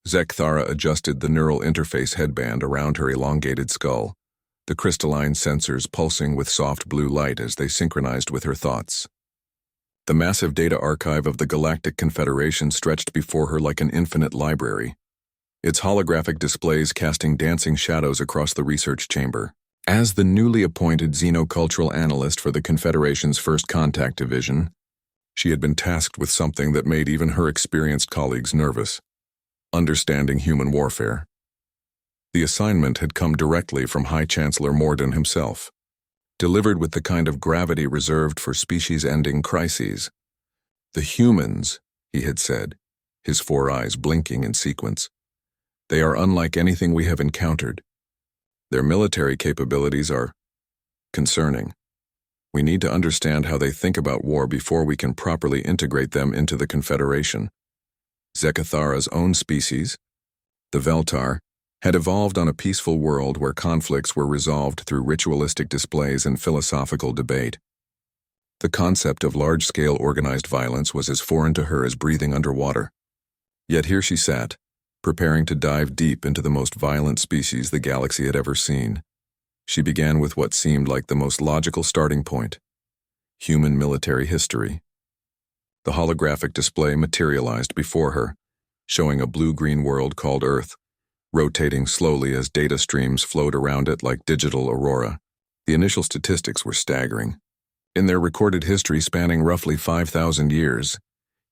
Zekthara adjusted the neural interface headband around her elongated skull, the crystalline sensors pulsing with soft blue light as they synchronized with her thoughts. The massive data archive of the Galactic Confederation stretched before her like an infinite library, its holographic displays casting dancing shadows across the research chamber. As the newly appointed xenocultural analyst for the Confederation's First Contact Division, she had been tasked with something that made even her experienced colleagues nervous: understanding human warfare. The assignment had come directly from High Chancellor Morden himself, delivered with the kind of gravity reserved for species-ending crises. "The humans," he had said, his four eyes blinking in sequence, "they are unlike anything we have encountered. Their military capabilities are concerning. We need to understand how they think about war before we can properly integrate them into the Confederation." Zekthara's own species, the Veltar, had evolved on a peaceful world where conflicts were resolved through ritualistic displays and philosophical debate. The concept of large-scale organized violence was as foreign to her as breathing underwater. Yet here she sat, preparing to dive deep into the most violent species the galaxy had ever seen. She began with what seemed like the most logical starting point: human military history. The holographic display materialized before her, showing a blue-green world called Earth, rotating slowly as data streams flowed around it like digital aurora. The initial statistics were staggering. In their recorded history spanning roughly 5,000 years,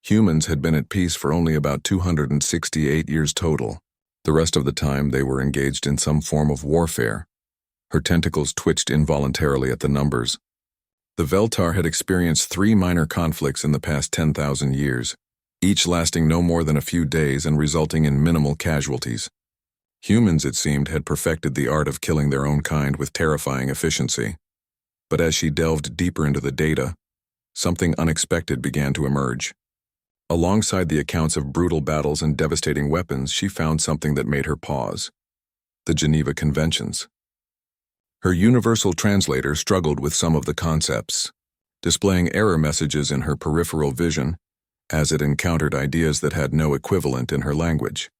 humans had been at peace for only about 268 years total. The rest of the time they were engaged in some form of warfare. Her tentacles twitched involuntarily at the numbers. The Veltar had experienced 3 minor conflicts in the past 10,000 years, each lasting no more than a few days and resulting in minimal casualties. Humans, it seemed, had perfected the art of killing their own kind with terrifying efficiency. But as she delved deeper into the data, something unexpected began to emerge. Alongside the accounts of brutal battles and devastating weapons, she found something that made her pause: the Geneva Conventions. Her universal translator struggled with some of the concepts, displaying error messages in her peripheral vision as it encountered ideas that had no equivalent in her language.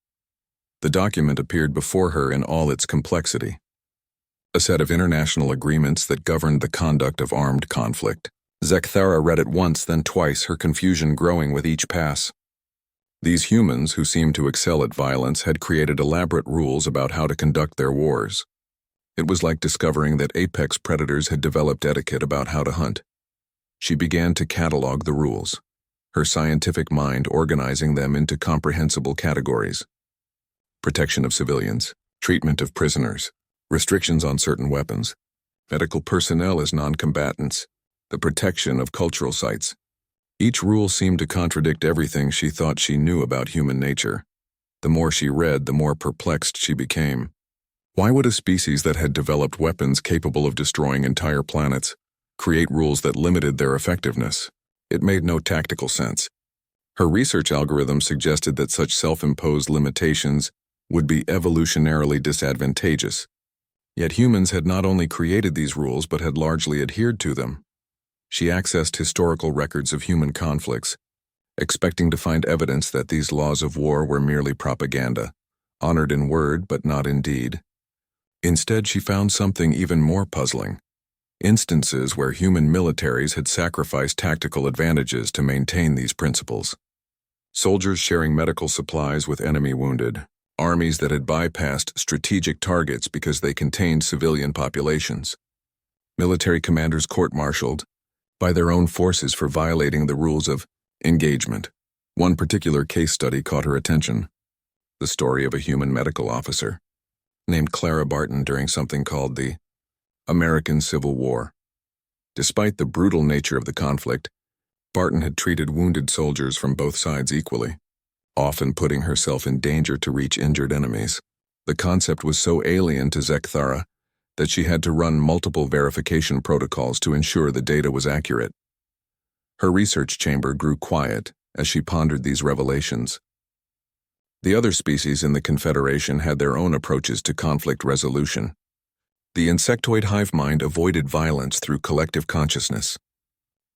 The document appeared before her in all its complexity: a set of international agreements that governed the conduct of armed conflict. Zekthara read it once, then twice, her confusion growing with each pass. These humans, who seemed to excel at violence, had created elaborate rules about how to conduct their wars. It was like discovering that apex predators had developed etiquette about how to hunt. She began to catalog the rules, her scientific mind organizing them into comprehensible categories: protection of civilians, treatment of prisoners, restrictions on certain weapons, medical personnel as non-combatants, the protection of cultural sites. Each rule seemed to contradict everything she thought she knew about human nature. The more she read, the more perplexed she became. Why would a species that had developed weapons capable of destroying entire planets create rules that limited their effectiveness? It made no tactical sense. Her research algorithm suggested that such self-imposed limitations would be evolutionarily disadvantageous. Yet humans had not only created these rules but had largely adhered to them. She accessed historical records of human conflicts, expecting to find evidence that these laws of war were merely propaganda, honored in word but not in deed. Instead, she found something even more puzzling: instances where human militaries had sacrificed tactical advantages to maintain these principles. Soldiers sharing medical supplies with enemy wounded, armies that had bypassed strategic targets because they contained civilian populations, military commanders court-martialed by their own forces for violating the rules of engagement. One particular case study caught her attention: the story of a human medical officer named Clara Barton during something called the American Civil War. Despite the brutal nature of the conflict, Barton had treated wounded soldiers from both sides equally, often putting herself in danger to reach injured enemies. The concept was so alien to Zekthara that she had to run multiple verification protocols to ensure the data was accurate. Her research chamber grew quiet as she pondered these revelations. The other species in the Confederation had their own approaches to conflict resolution. The insectoid hive mind avoided violence through collective consciousness.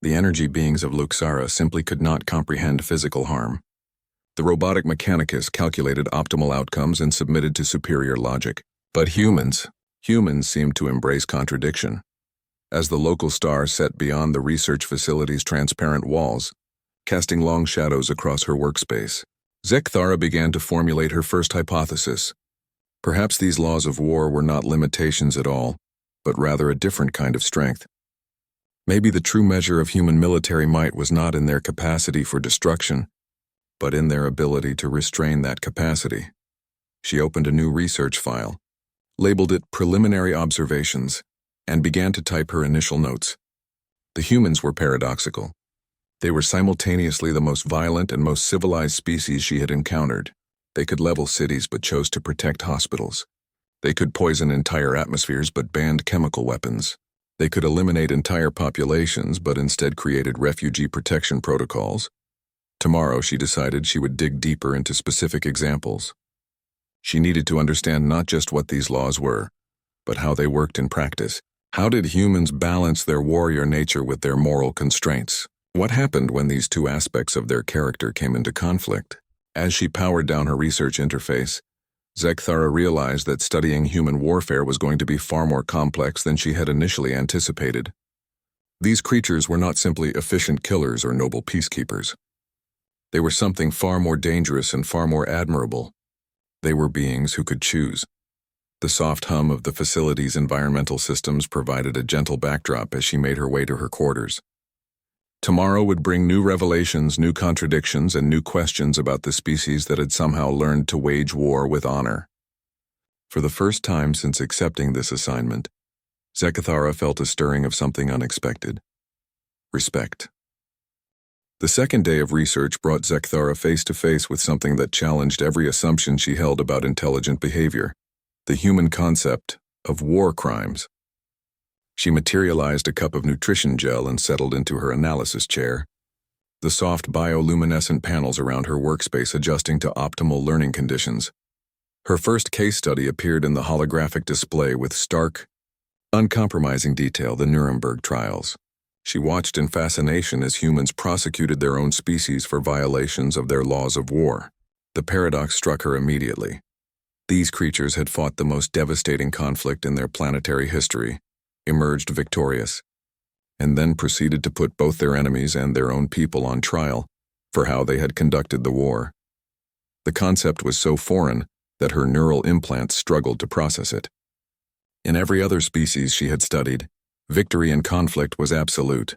The energy beings of Luxara simply could not comprehend physical harm. The robotic mechanicus calculated optimal outcomes and submitted to superior logic. But humans seemed to embrace contradiction. As the local star set beyond the research facility's transparent walls, casting long shadows across her workspace, Zekthara began to formulate her first hypothesis. Perhaps these laws of war were not limitations at all, but rather a different kind of strength. Maybe the true measure of human military might was not in their capacity for destruction, but in their ability to restrain that capacity. She opened a new research file, labeled it Preliminary Observations, and began to type her initial notes. The humans were paradoxical. They were simultaneously the most violent and most civilized species she had encountered. They could level cities but chose to protect hospitals. They could poison entire atmospheres but banned chemical weapons. They could eliminate entire populations but instead created refugee protection protocols. Tomorrow she decided she would dig deeper into specific examples. She needed to understand not just what these laws were, but how they worked in practice. How did humans balance their warrior nature with their moral constraints? What happened when these two aspects of their character came into conflict? As she powered down her research interface, Zekthara realized that studying human warfare was going to be far more complex than she had initially anticipated. These creatures were not simply efficient killers or noble peacekeepers. They were something far more dangerous and far more admirable. They were beings who could choose. The soft hum of the facility's environmental systems provided a gentle backdrop as she made her way to her quarters. Tomorrow would bring new revelations, new contradictions, and new questions about the species that had somehow learned to wage war with honor. For the first time since accepting this assignment, Zekthara felt a stirring of something unexpected. Respect. The second day of research brought Zekthara face to face with something that challenged every assumption she held about intelligent behavior: the human concept of war crimes. She materialized a cup of nutrition gel and settled into her analysis chair, the soft bioluminescent panels around her workspace adjusting to optimal learning conditions. Her first case study appeared in the holographic display with stark, uncompromising detail: the Nuremberg trials. She watched in fascination as humans prosecuted their own species for violations of their laws of war. The paradox struck her immediately. These creatures had fought the most devastating conflict in their planetary history, emerged victorious, and then proceeded to put both their enemies and their own people on trial for how they had conducted the war. The concept was so foreign that her neural implants struggled to process it. In every other species she had studied, victory in conflict was absolute.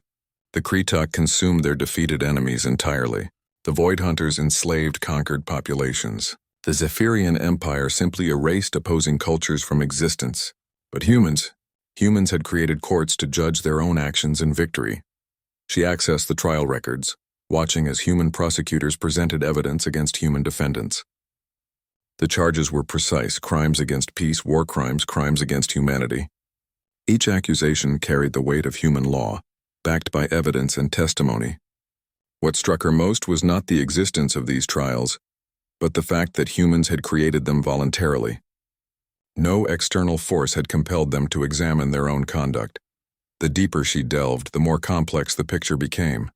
The Kretok consumed their defeated enemies entirely. The Void Hunters enslaved conquered populations. The Zephyrian Empire simply erased opposing cultures from existence. But humans had created courts to judge their own actions and victory. She accessed the trial records, watching as human prosecutors presented evidence against human defendants. The charges were precise: crimes against peace, war crimes, crimes against humanity. Each accusation carried the weight of human law, backed by evidence and testimony. What struck her most was not the existence of these trials, but the fact that humans had created them voluntarily. No external force had compelled them to examine their own conduct. The deeper she delved, the more complex the picture became.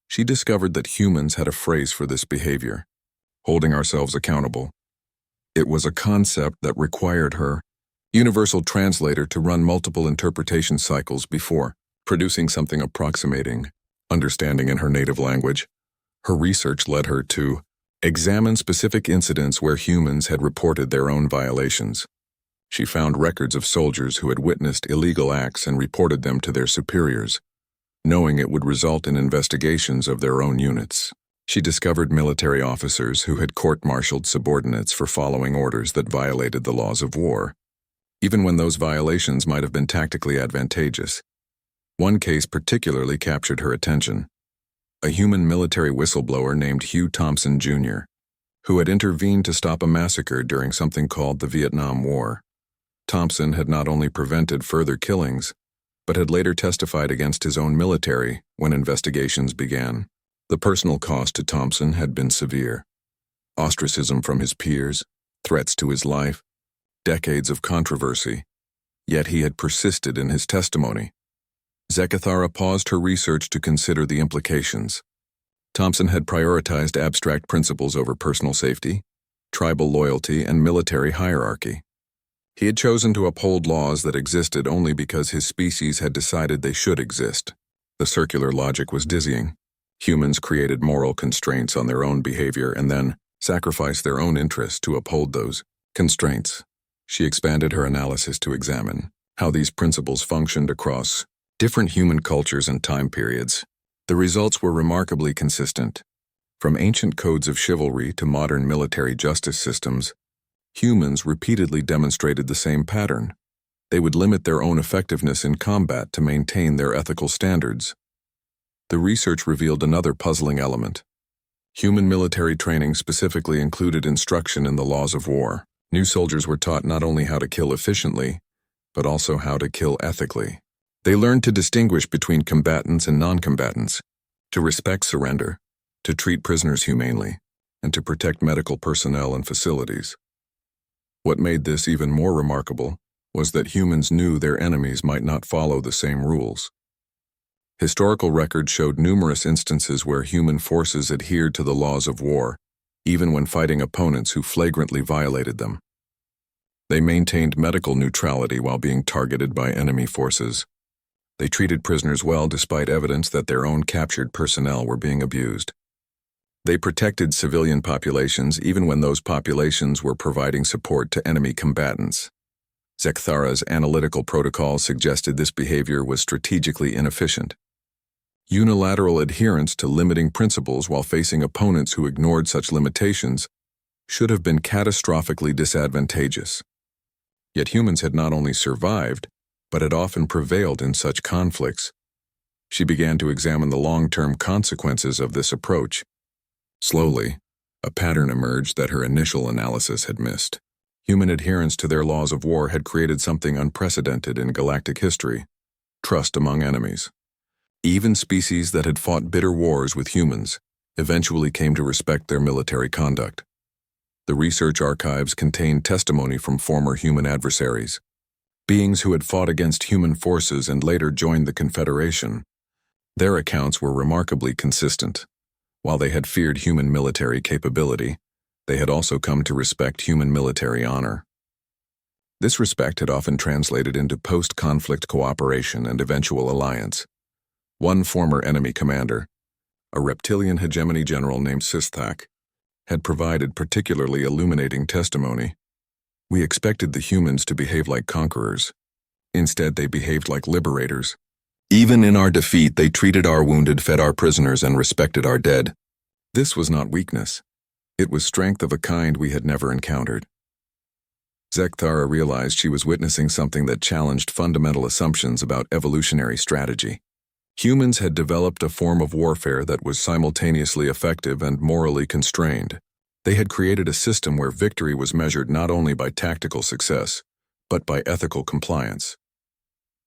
She discovered that humans had a phrase for this behavior: holding ourselves accountable. It was a concept that required her universal translator to run multiple interpretation cycles before producing something approximating understanding in her native language. Her research led her to examine specific incidents where humans had reported their own violations. She found records of soldiers who had witnessed illegal acts and reported them to their superiors, knowing it would result in investigations of their own units. She discovered military officers who had court-martialed subordinates for following orders that violated the laws of war, even when those violations might have been tactically advantageous. One case particularly captured her attention: a human military whistleblower named Hugh Thompson Jr., who had intervened to stop a massacre during something called the Vietnam War. Thompson had not only prevented further killings, but had later testified against his own military when investigations began. The personal cost to Thompson had been severe: ostracism from his peers, threats to his life, decades of controversy. Yet he had persisted in his testimony. Zekthara paused her research to consider the implications. Thompson had prioritized abstract principles over personal safety, tribal loyalty, and military hierarchy. He had chosen to uphold laws that existed only because his species had decided they should exist. The circular logic was dizzying. Humans created moral constraints on their own behavior and then sacrificed their own interests to uphold those constraints. She expanded her analysis to examine how these principles functioned across different human cultures and time periods. The results were remarkably consistent. From ancient codes of chivalry to modern military justice systems, humans repeatedly demonstrated the same pattern. They would limit their own effectiveness in combat to maintain their ethical standards. The research revealed another puzzling element. Human military training specifically included instruction in the laws of war. New soldiers were taught not only how to kill efficiently, but also how to kill ethically. They learned to distinguish between combatants and non-combatants, to respect surrender, to treat prisoners humanely, and to protect medical personnel and facilities. What made this even more remarkable was that humans knew their enemies might not follow the same rules. Historical records showed numerous instances where human forces adhered to the laws of war, even when fighting opponents who flagrantly violated them. They maintained medical neutrality while being targeted by enemy forces. They treated prisoners well despite evidence that their own captured personnel were being abused. They protected civilian populations even when those populations were providing support to enemy combatants. Zekthara's analytical protocol suggested this behavior was strategically inefficient. Unilateral adherence to limiting principles while facing opponents who ignored such limitations should have been catastrophically disadvantageous. Yet humans had not only survived, but had often prevailed in such conflicts. She began to examine the long-term consequences of this approach. Slowly, a pattern emerged that her initial analysis had missed. Human adherence to their laws of war had created something unprecedented in galactic history: trust among enemies. Even species that had fought bitter wars with humans eventually came to respect their military conduct. The research archives contained testimony from former human adversaries, beings who had fought against human forces and later joined the Confederation. Their accounts were remarkably consistent. While they had feared human military capability, they had also come to respect human military honor. This respect had often translated into post-conflict cooperation and eventual alliance. One former enemy commander, a reptilian hegemony general named Sistak, had provided particularly illuminating testimony. We expected the humans to behave like conquerors. Instead, they behaved like liberators. Even in our defeat, they treated our wounded, fed our prisoners, and respected our dead. This was not weakness. It was strength of a kind we had never encountered. Zekthara realized she was witnessing something that challenged fundamental assumptions about evolutionary strategy. Humans had developed a form of warfare that was simultaneously effective and morally constrained. They had created a system where victory was measured not only by tactical success, but by ethical compliance.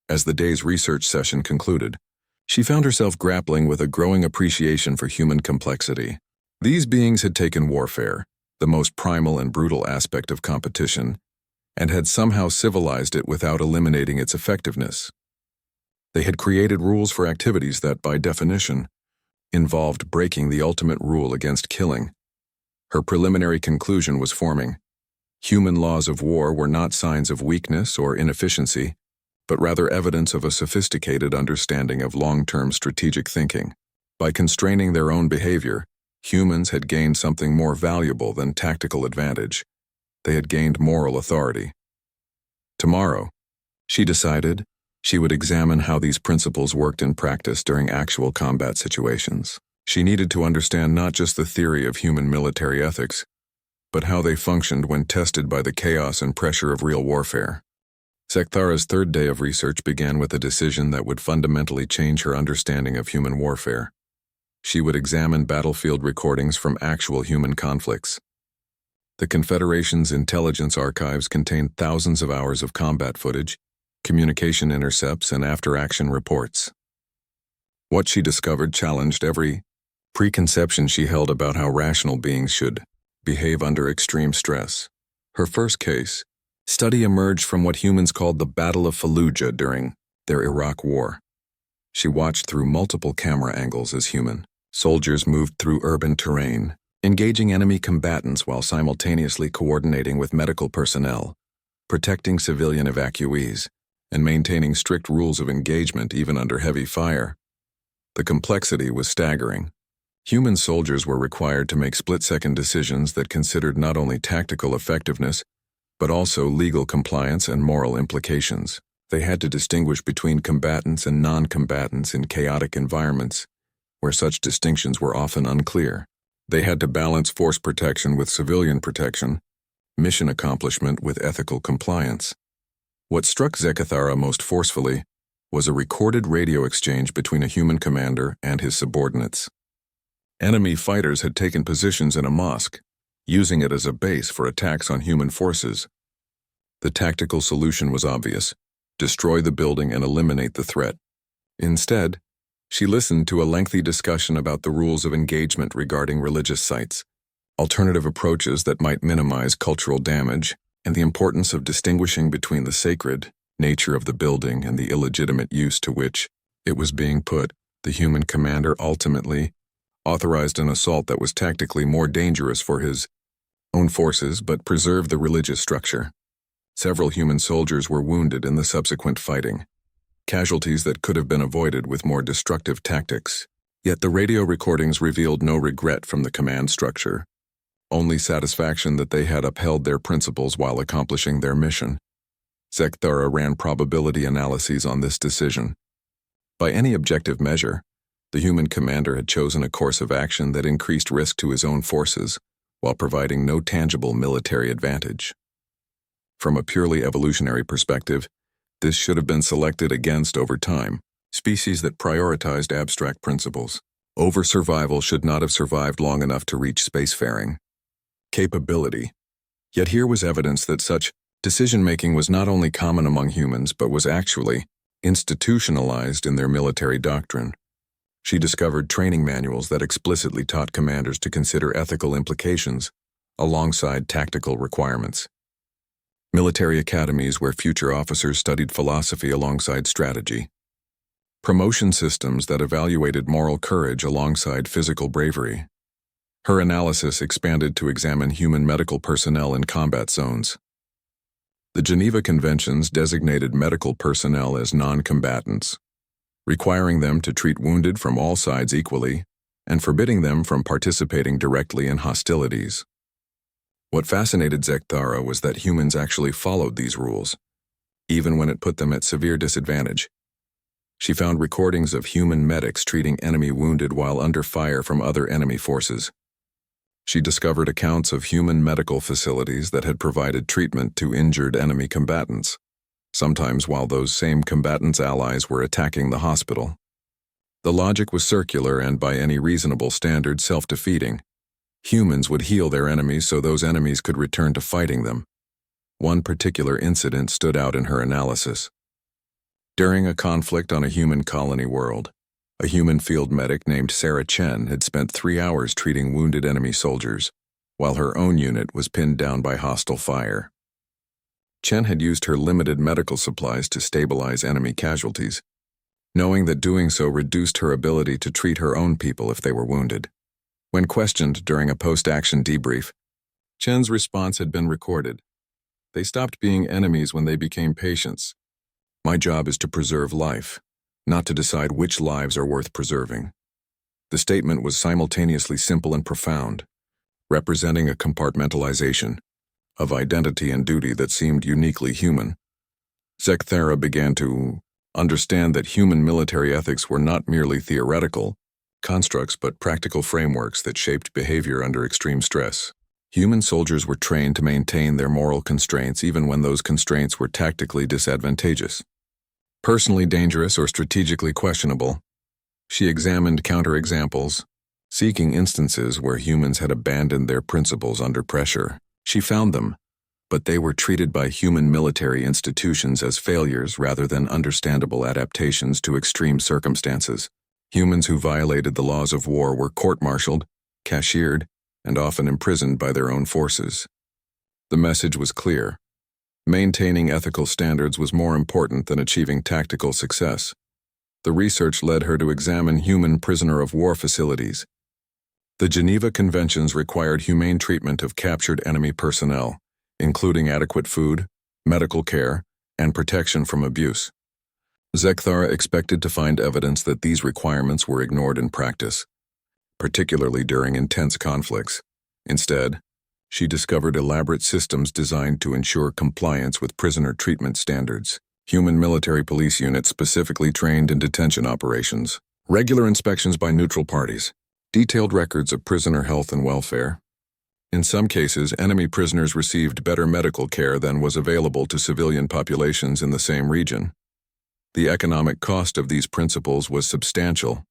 As the day's research session concluded, she found herself grappling with a growing appreciation for human complexity. These beings had taken warfare, the most primal and brutal aspect of competition, and had somehow civilized it without eliminating its effectiveness. They had created rules for activities that, by definition, involved breaking the ultimate rule against killing. Her preliminary conclusion was forming. Human laws of war were not signs of weakness or inefficiency, but rather evidence of a sophisticated understanding of long-term strategic thinking. By constraining their own behavior, humans had gained something more valuable than tactical advantage. They had gained moral authority. Tomorrow, she decided, she would examine how these principles worked in practice during actual combat situations. She needed to understand not just the theory of human military ethics, but how they functioned when tested by the chaos and pressure of real warfare. Zekthara's third day of research began with a decision that would fundamentally change her understanding of human warfare. She would examine battlefield recordings from actual human conflicts. The Confederation's intelligence archives contained thousands of hours of combat footage, communication intercepts, and after-action reports. What she discovered challenged every preconception she held about how rational beings should behave under extreme stress. Her first case study emerged from what humans called the Battle of Fallujah during their Iraq War. She watched through multiple camera angles as human, Soldiers moved through urban terrain, engaging enemy combatants while simultaneously coordinating with medical personnel, protecting civilian evacuees, and maintaining strict rules of engagement even under heavy fire. The complexity was staggering. Human soldiers were required to make split-second decisions that considered not only tactical effectiveness, but also legal compliance and moral implications. They had to distinguish between combatants and non-combatants in chaotic environments, where such distinctions were often unclear. They had to balance force protection with civilian protection, mission accomplishment with ethical compliance. What struck Zekathara most forcefully was a recorded radio exchange between a human commander and his subordinates. Enemy fighters had taken positions in a mosque, using it as a base for attacks on human forces. The tactical solution was obvious: destroy the building and eliminate the threat. Instead, she listened to a lengthy discussion about the rules of engagement regarding religious sites, alternative approaches that might minimize cultural damage, and the importance of distinguishing between the sacred nature of the building and the illegitimate use to which it was being put. The human commander ultimately authorized an assault that was tactically more dangerous for his own forces but preserved the religious structure. Several human soldiers were wounded in the subsequent fighting, casualties that could have been avoided with more destructive tactics. Yet the radio recordings revealed no regret from the command structure, only satisfaction that they had upheld their principles while accomplishing their mission. Zekathara ran probability analyses on this decision. By any objective measure, the human commander had chosen a course of action that increased risk to his own forces while providing no tangible military advantage. From a purely evolutionary perspective, this should have been selected against over time, species that prioritized abstract principles. Over-survival should not have survived long enough to reach spacefaring capability. Yet here was evidence that such decision-making was not only common among humans but was actually institutionalized in their military doctrine. She discovered training manuals that explicitly taught commanders to consider ethical implications alongside tactical requirements. Military academies where future officers studied philosophy alongside strategy. Promotion systems that evaluated moral courage alongside physical bravery. Her analysis expanded to examine human medical personnel in combat zones. The Geneva Conventions designated medical personnel as non-combatants, requiring them to treat wounded from all sides equally and forbidding them from participating directly in hostilities. What fascinated Zekathara was that humans actually followed these rules, even when it put them at severe disadvantage. She found recordings of human medics treating enemy wounded while under fire from other enemy forces. She discovered accounts of human medical facilities that had provided treatment to injured enemy combatants, sometimes while those same combatants' allies were attacking the hospital. The logic was circular and, by any reasonable standard, self-defeating. Humans would heal their enemies so those enemies could return to fighting them. One particular incident stood out in her analysis. During a conflict on a human colony world, a human field medic named Sarah Chen had spent 3 hours treating wounded enemy soldiers, while her own unit was pinned down by hostile fire. Chen had used her limited medical supplies to stabilize enemy casualties, knowing that doing so reduced her ability to treat her own people if they were wounded. When questioned during a post-action debrief, Chen's response had been recorded. "They stopped being enemies when they became patients. My job is to preserve life, not to decide which lives are worth preserving." The statement was simultaneously simple and profound, representing a compartmentalization of identity and duty that seemed uniquely human. Zekathara began to understand that human military ethics were not merely theoretical constructs but practical frameworks that shaped behavior under extreme stress. Human soldiers were trained to maintain their moral constraints even when those constraints were tactically disadvantageous, personally dangerous, or strategically questionable. She examined counterexamples, seeking instances where humans had abandoned their principles under pressure. She found them, but they were treated by human military institutions as failures rather than understandable adaptations to extreme circumstances. Humans who violated the laws of war were court-martialed, cashiered, and often imprisoned by their own forces. The message was clear. Maintaining ethical standards was more important than achieving tactical success. The research led her to examine human prisoner of war facilities. The Geneva Conventions required humane treatment of captured enemy personnel, including adequate food, medical care, and protection from abuse. Zekthara expected to find evidence that these requirements were ignored in practice, particularly during intense conflicts. Instead, she discovered elaborate systems designed to ensure compliance with prisoner treatment standards. Human military police units specifically trained in detention operations, regular inspections by neutral parties, detailed records of prisoner health and welfare. In some cases, enemy prisoners received better medical care than was available to civilian populations in the same region. The economic cost of these principles was substantial.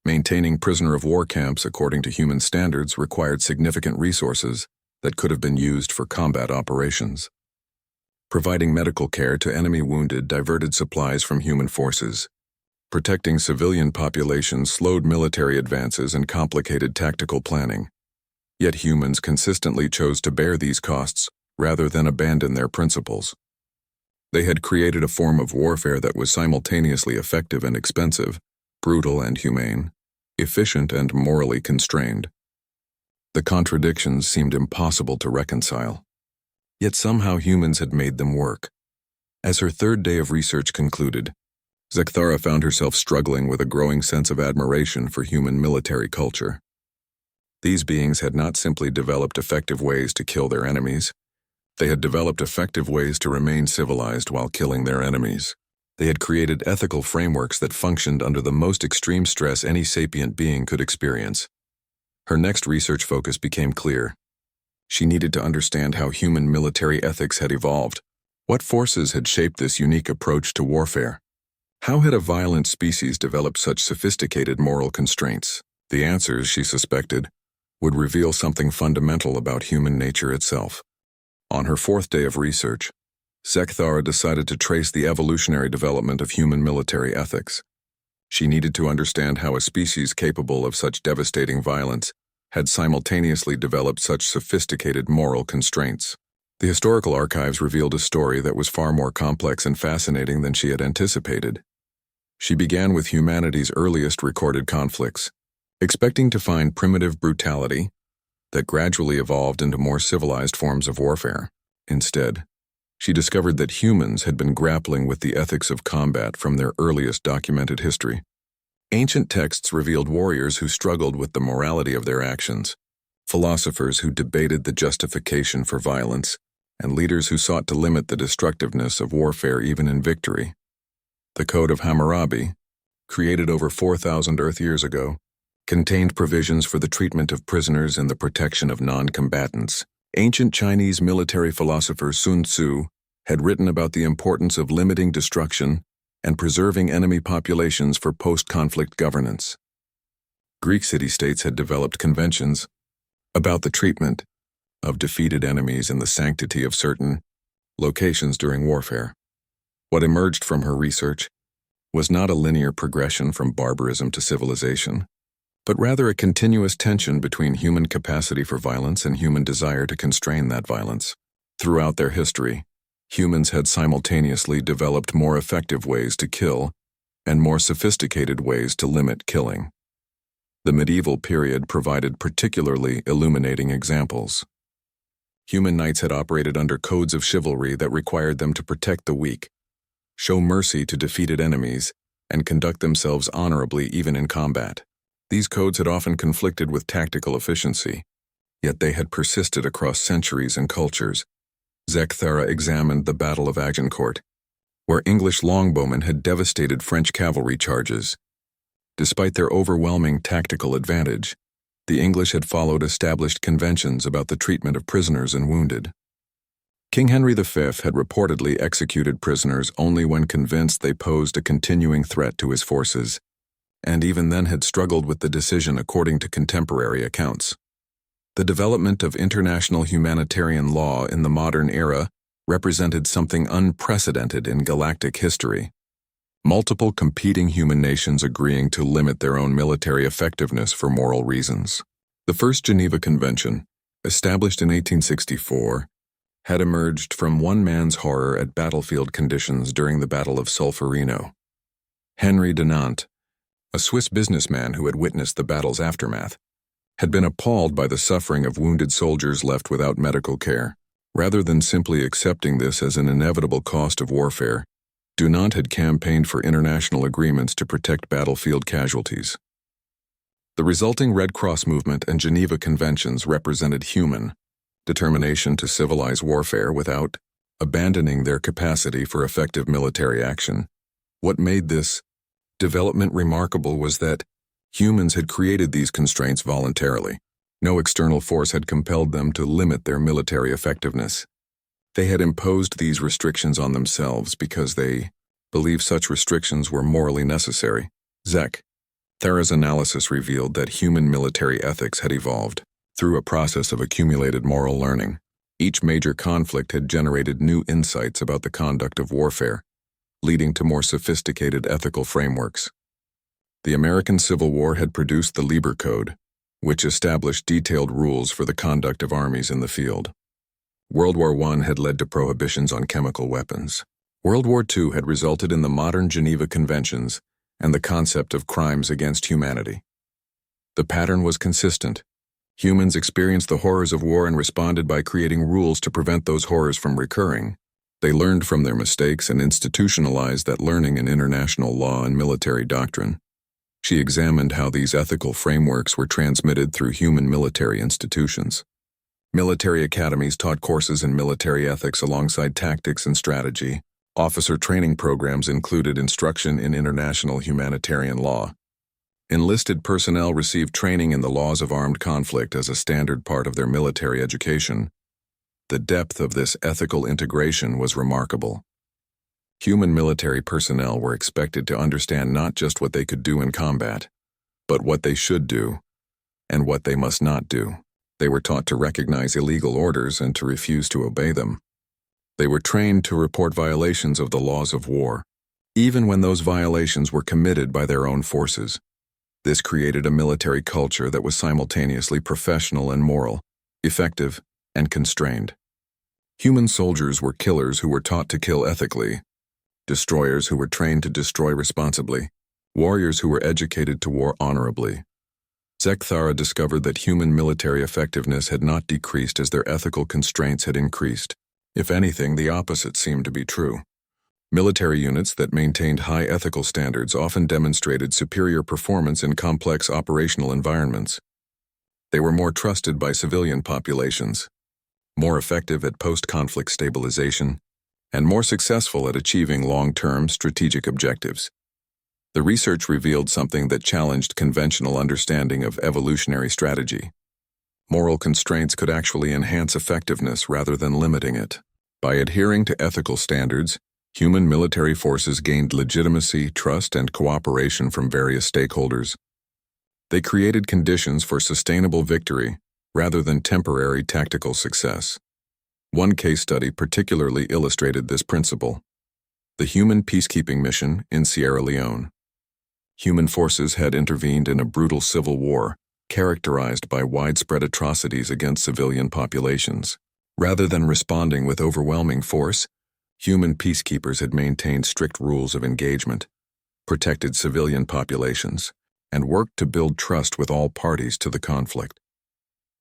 Maintaining prisoner of war camps according to human standards required significant resources that could have been used for combat operations. Providing medical care to enemy wounded diverted supplies from human forces. Protecting civilian populations slowed military advances and complicated tactical planning. Yet humans consistently chose to bear these costs rather than abandon their principles. They had created a form of warfare that was simultaneously effective and expensive, brutal and humane, efficient and morally constrained. The contradictions seemed impossible to reconcile. Yet somehow humans had made them work. As her third day of research concluded, Zekthara found herself struggling with a growing sense of admiration for human military culture. These beings had not simply developed effective ways to kill their enemies. They had developed effective ways to remain civilized while killing their enemies. They had created ethical frameworks that functioned under the most extreme stress any sapient being could experience. Her next research focus became clear. She needed to understand how human military ethics had evolved. What forces had shaped this unique approach to warfare? How had a violent species developed such sophisticated moral constraints? The answers, she suspected, would reveal something fundamental about human nature itself. On her fourth day of research, Zekthara decided to trace the evolutionary development of human military ethics. She needed to understand how a species capable of such devastating violence had simultaneously developed such sophisticated moral constraints. The historical archives revealed a story that was far more complex and fascinating than she had anticipated. She began with humanity's earliest recorded conflicts, expecting to find primitive brutality that gradually evolved into more civilized forms of warfare. Instead, she discovered that humans had been grappling with the ethics of combat from their earliest documented history. Ancient texts revealed warriors who struggled with the morality of their actions, philosophers who debated the justification for violence, and leaders who sought to limit the destructiveness of warfare even in victory. The Code of Hammurabi, created over 4,000 Earth years ago, contained provisions for the treatment of prisoners and the protection of non-combatants. Ancient Chinese military philosopher Sun Tzu had written about the importance of limiting destruction and preserving enemy populations for post-conflict governance. Greek city-states had developed conventions about the treatment of defeated enemies and the sanctity of certain locations during warfare. What emerged from her research was not a linear progression from barbarism to civilization, but rather a continuous tension between human capacity for violence and human desire to constrain that violence. Throughout their history, humans had simultaneously developed more effective ways to kill and more sophisticated ways to limit killing. The medieval period provided particularly illuminating examples. Human knights had operated under codes of chivalry that required them to protect the weak, show mercy to defeated enemies, and conduct themselves honorably even in combat. These codes had often conflicted with tactical efficiency, yet they had persisted across centuries and cultures. Zekthara examined the Battle of Agincourt, where English longbowmen had devastated French cavalry charges. Despite their overwhelming tactical advantage, the English had followed established conventions about the treatment of prisoners and wounded. King Henry V had reportedly executed prisoners only when convinced they posed a continuing threat to his forces, and even then had struggled with the decision according to contemporary accounts. The development of international humanitarian law in the modern era represented something unprecedented in galactic history. Multiple competing human nations agreeing to limit their own military effectiveness for moral reasons. The First Geneva Convention, established in 1864, had emerged from one man's horror at battlefield conditions during the Battle of Solferino. Henry Dunant, a Swiss businessman who had witnessed the battle's aftermath, had been appalled by the suffering of wounded soldiers left without medical care. Rather than simply accepting this as an inevitable cost of warfare, Dunant had campaigned for international agreements to protect battlefield casualties. The resulting Red Cross movement and Geneva Conventions represented human determination to civilize warfare without abandoning their capacity for effective military action. What made this development remarkable was that humans had created these constraints voluntarily. No external force had compelled them to limit their military effectiveness. They had imposed these restrictions on themselves because they believed such restrictions were morally necessary. Thera's analysis revealed that human military ethics had evolved through a process of accumulated moral learning. Each major conflict had generated new insights about the conduct of warfare, leading to more sophisticated ethical frameworks. The American Civil War had produced the Lieber Code, which established detailed rules for the conduct of armies in the field. World War I had led to prohibitions on chemical weapons. World War II had resulted in the modern Geneva Conventions and the concept of crimes against humanity. The pattern was consistent. Humans experienced the horrors of war and responded by creating rules to prevent those horrors from recurring. They learned from their mistakes and institutionalized that learning in international law and military doctrine. She examined how these ethical frameworks were transmitted through human military institutions. Military academies taught courses in military ethics alongside tactics and strategy. Officer training programs included instruction in international humanitarian law. Enlisted personnel received training in the laws of armed conflict as a standard part of their military education. The depth of this ethical integration was remarkable. Human military personnel were expected to understand not just what they could do in combat, but what they should do and what they must not do. They were taught to recognize illegal orders and to refuse to obey them. They were trained to report violations of the laws of war, even when those violations were committed by their own forces. This created a military culture that was simultaneously professional and moral, effective and constrained. Human soldiers were killers who were taught to kill ethically, destroyers who were trained to destroy responsibly, warriors who were educated to war honorably. Thera discovered that human military effectiveness had not decreased as their ethical constraints had increased. If anything, the opposite seemed to be true. Military units that maintained high ethical standards often demonstrated superior performance in complex operational environments. They were more trusted by civilian populations, more effective at post-conflict stabilization, and more successful at achieving long-term strategic objectives. The research revealed something that challenged conventional understanding of evolutionary strategy. Moral constraints could actually enhance effectiveness rather than limiting it. By adhering to ethical standards, human military forces gained legitimacy, trust, and cooperation from various stakeholders. They created conditions for sustainable victory rather than temporary tactical success. One case study particularly illustrated this principle: the human peacekeeping mission in Sierra Leone. Human forces had intervened in a brutal civil war, characterized by widespread atrocities against civilian populations. Rather than responding with overwhelming force, human peacekeepers had maintained strict rules of engagement, protected civilian populations, and worked to build trust with all parties to the conflict.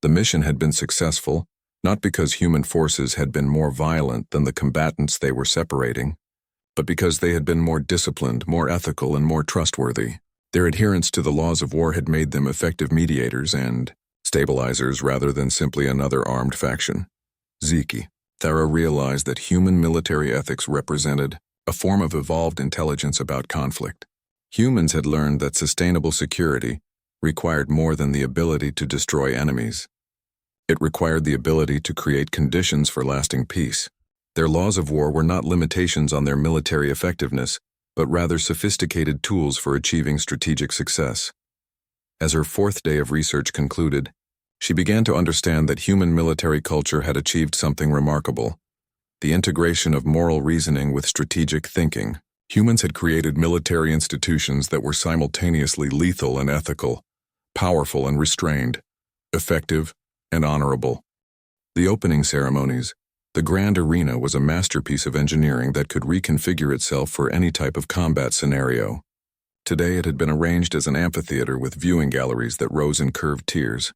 The mission had been successful, not because human forces had been more violent than the combatants they were separating, but because they had been more disciplined, more ethical, and more trustworthy. Their adherence to the laws of war had made them effective mediators and stabilizers rather than simply another armed faction. Thera realized that human military ethics represented a form of evolved intelligence about conflict. Humans had learned that sustainable security required more than the ability to destroy enemies. It required the ability to create conditions for lasting peace. Their laws of war were not limitations on their military effectiveness, but rather sophisticated tools for achieving strategic success. As her fourth day of research concluded, she began to understand that human military culture had achieved something remarkable: the integration of moral reasoning with strategic thinking. Humans had created military institutions that were simultaneously lethal and ethical, powerful and restrained, effective and honorable. The opening ceremonies, the grand arena, was a masterpiece of engineering that could reconfigure itself for any type of combat scenario. Today it had been arranged as an amphitheater with viewing galleries that rose in curved tiers,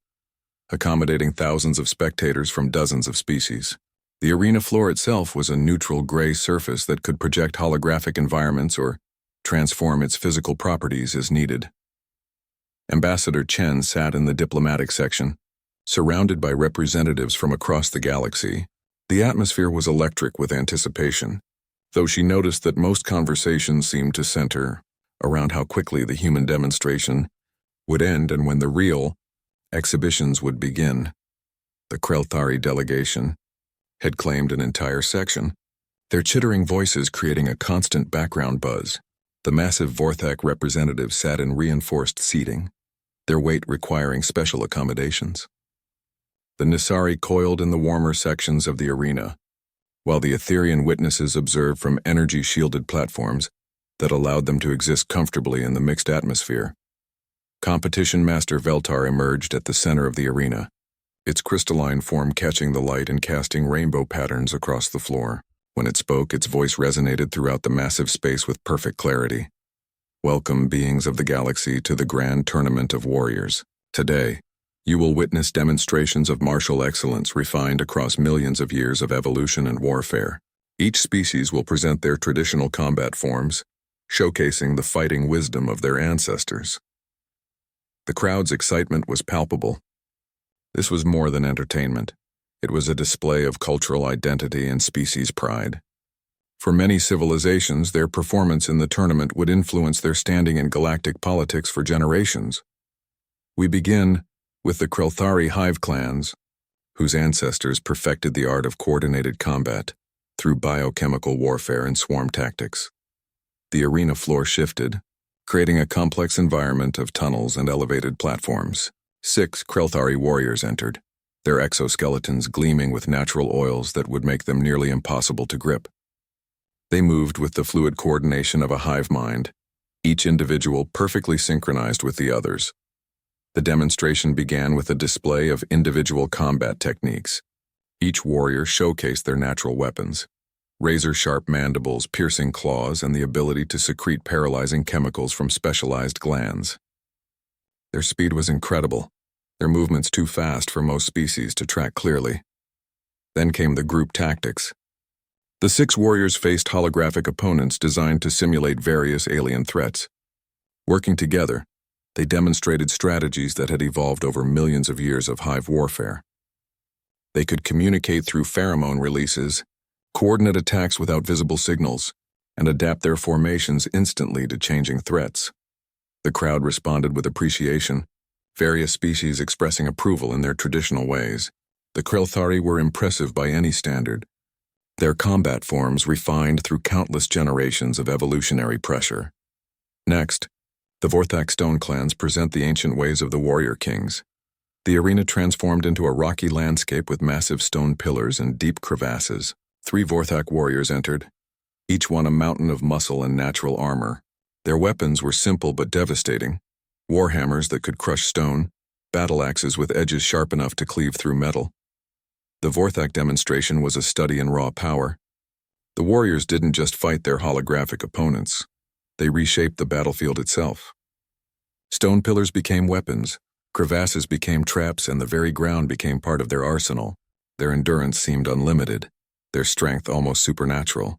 accommodating thousands of spectators from dozens of species. The arena floor itself was a neutral gray surface that could project holographic environments or transform its physical properties as needed. Ambassador Chen sat in the diplomatic section, surrounded by representatives from across the galaxy. The atmosphere was electric with anticipation, though she noticed that most conversations seemed to center around how quickly the human demonstration would end and when the real exhibitions would begin. The Krelthari delegation had claimed an entire section, their chittering voices creating a constant background buzz. The massive Vorthak representatives sat in reinforced seating, their weight requiring special accommodations. The Nisari coiled in the warmer sections of the arena, while the Etherian witnesses observed from energy-shielded platforms that allowed them to exist comfortably in the mixed atmosphere. Competition Master Veltar emerged at the center of the arena, its crystalline form catching the light and casting rainbow patterns across the floor. When it spoke, its voice resonated throughout the massive space with perfect clarity. Welcome, beings of the galaxy, to the grand tournament of warriors. Today, you will witness demonstrations of martial excellence refined across millions of years of evolution and warfare. Each species will present their traditional combat forms, showcasing the fighting wisdom of their ancestors. The crowd's excitement was palpable. This was more than entertainment. It was a display of cultural identity and species pride. For many civilizations, their performance in the tournament would influence their standing in galactic politics for generations. We begin with the Krelthari hive clans, whose ancestors perfected the art of coordinated combat through biochemical warfare and swarm tactics. The arena floor shifted, creating a complex environment of tunnels and elevated platforms. 6 Krelthari warriors entered, their exoskeletons gleaming with natural oils that would make them nearly impossible to grip. They moved with the fluid coordination of a hive mind, each individual perfectly synchronized with the others. The demonstration began with a display of individual combat techniques. Each warrior showcased their natural weapons, razor-sharp mandibles, piercing claws, and the ability to secrete paralyzing chemicals from specialized glands. Their speed was incredible, their movements too fast for most species to track clearly. Then came the group tactics. The 6 warriors faced holographic opponents designed to simulate various alien threats. Working together, they demonstrated strategies that had evolved over millions of years of hive warfare. They could communicate through pheromone releases, coordinate attacks without visible signals, and adapt their formations instantly to changing threats. The crowd responded with appreciation, various species expressing approval in their traditional ways. The Krelthari were impressive by any standard, their combat forms refined through countless generations of evolutionary pressure. Next, the Vorthak stone clans present the ancient ways of the warrior kings. The arena transformed into a rocky landscape with massive stone pillars and deep crevasses. 3 Vorthak warriors entered, each one a mountain of muscle and natural armor. Their weapons were simple but devastating: warhammers that could crush stone, battle axes with edges sharp enough to cleave through metal. The Vorthak demonstration was a study in raw power. The warriors didn't just fight their holographic opponents, they reshaped the battlefield itself. Stone pillars became weapons, crevasses became traps, and the very ground became part of their arsenal. Their endurance seemed unlimited, their strength almost supernatural.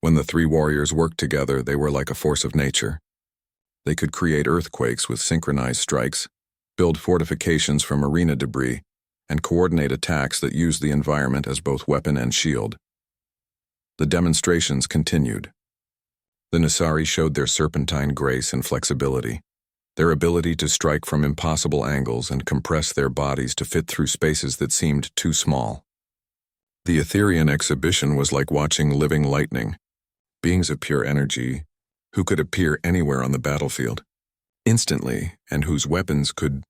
When the 3 warriors worked together, they were like a force of nature. They could create earthquakes with synchronized strikes, build fortifications from arena debris, and coordinate attacks that used the environment as both weapon and shield. The demonstrations continued. The Nisari showed their serpentine grace and flexibility, their ability to strike from impossible angles and compress their bodies to fit through spaces that seemed too small. The Etherian exhibition was like watching living lightning, beings of pure energy who could appear anywhere on the battlefield, instantly, and whose weapons could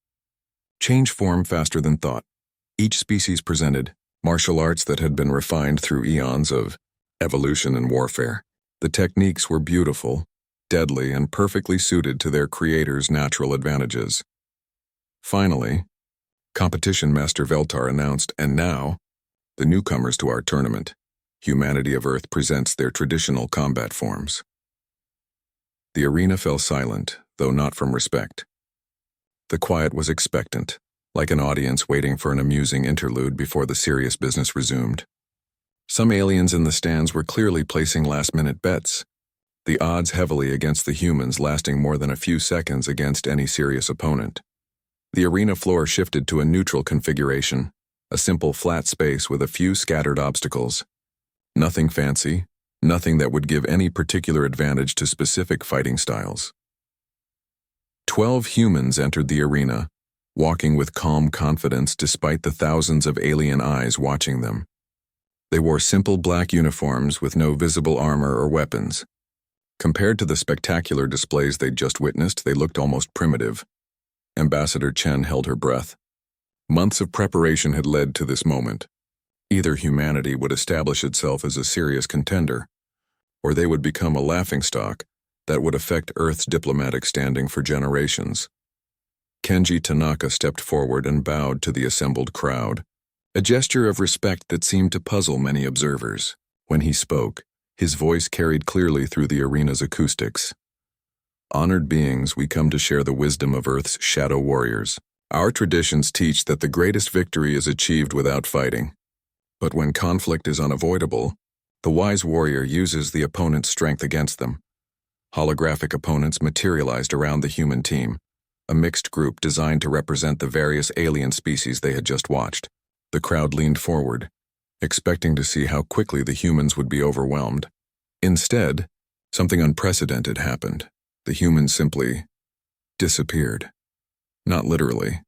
change form faster than thought. Each species presented martial arts that had been refined through eons of evolution and warfare. The techniques were beautiful, deadly, and perfectly suited to their creators' natural advantages. Finally, Competition Master Veltar announced, "And now, the newcomers to our tournament. Humanity of Earth presents their traditional combat forms." The arena fell silent, though not from respect. The quiet was expectant, like an audience waiting for an amusing interlude before the serious business resumed. Some aliens in the stands were clearly placing last-minute bets, the odds heavily against the humans, lasting more than a few seconds against any serious opponent. The arena floor shifted to a neutral configuration, a simple flat space with a few scattered obstacles. Nothing fancy, nothing that would give any particular advantage to specific fighting styles. 12 humans entered the arena, walking with calm confidence despite the thousands of alien eyes watching them. They wore simple black uniforms with no visible armor or weapons. Compared to the spectacular displays they'd just witnessed, they looked almost primitive. Ambassador Chen held her breath. Months of preparation had led to this moment. Either humanity would establish itself as a serious contender, or they would become a laughingstock that would affect Earth's diplomatic standing for generations. Kenji Tanaka stepped forward and bowed to the assembled crowd, a gesture of respect that seemed to puzzle many observers. When he spoke, his voice carried clearly through the arena's acoustics. Honored beings, we come to share the wisdom of Earth's shadow warriors. Our traditions teach that the greatest victory is achieved without fighting. But when conflict is unavoidable, the wise warrior uses the opponent's strength against them. Holographic opponents materialized around the human team, a mixed group designed to represent the various alien species they had just watched. The crowd leaned forward, expecting to see how quickly the humans would be overwhelmed. Instead, something unprecedented happened. The humans simply disappeared. Not literally.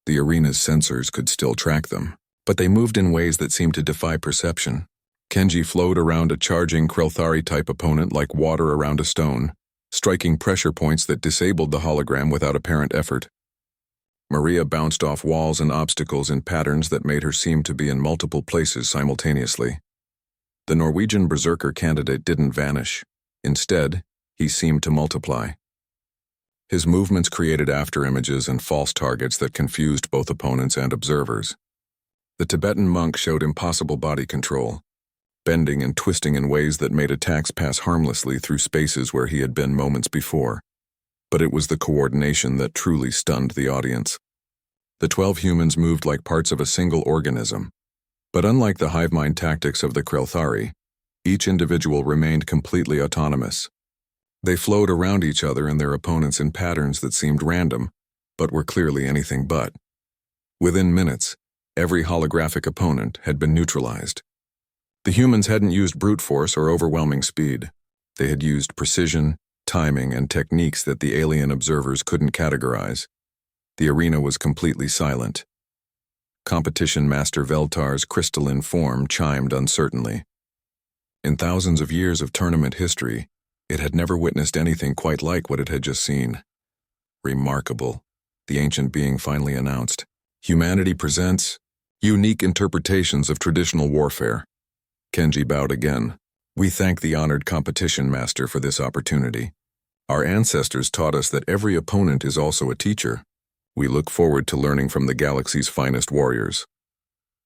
The arena's sensors could still track them, but they moved in ways that seemed to defy perception. Kenji flowed around a charging Krelthari-type opponent like water around a stone, striking pressure points that disabled the hologram without apparent effort. Maria bounced off walls and obstacles in patterns that made her seem to be in multiple places simultaneously. The Norwegian berserker candidate didn't vanish. Instead, he seemed to multiply. His movements created afterimages and false targets that confused both opponents and observers. The Tibetan monk showed impossible body control, bending and twisting in ways that made attacks pass harmlessly through spaces where he had been moments before. But it was the coordination that truly stunned the audience. The 12 humans moved like parts of a single organism. But unlike the hive mind tactics of the Krelthari, each individual remained completely autonomous. They flowed around each other and their opponents in patterns that seemed random, but were clearly anything but. Within minutes, every holographic opponent had been neutralized. The humans hadn't used brute force or overwhelming speed. They had used precision, timing, and techniques that the alien observers couldn't categorize. The arena was completely silent. Competition Master Veltar's crystalline form chimed uncertainly. In thousands of years of tournament history, it had never witnessed anything quite like what it had just seen. Remarkable, the ancient being finally announced. Humanity presents unique interpretations of traditional warfare. Kenji bowed again. We thank the honored competition master for this opportunity. Our ancestors taught us that every opponent is also a teacher. We look forward to learning from the galaxy's finest warriors.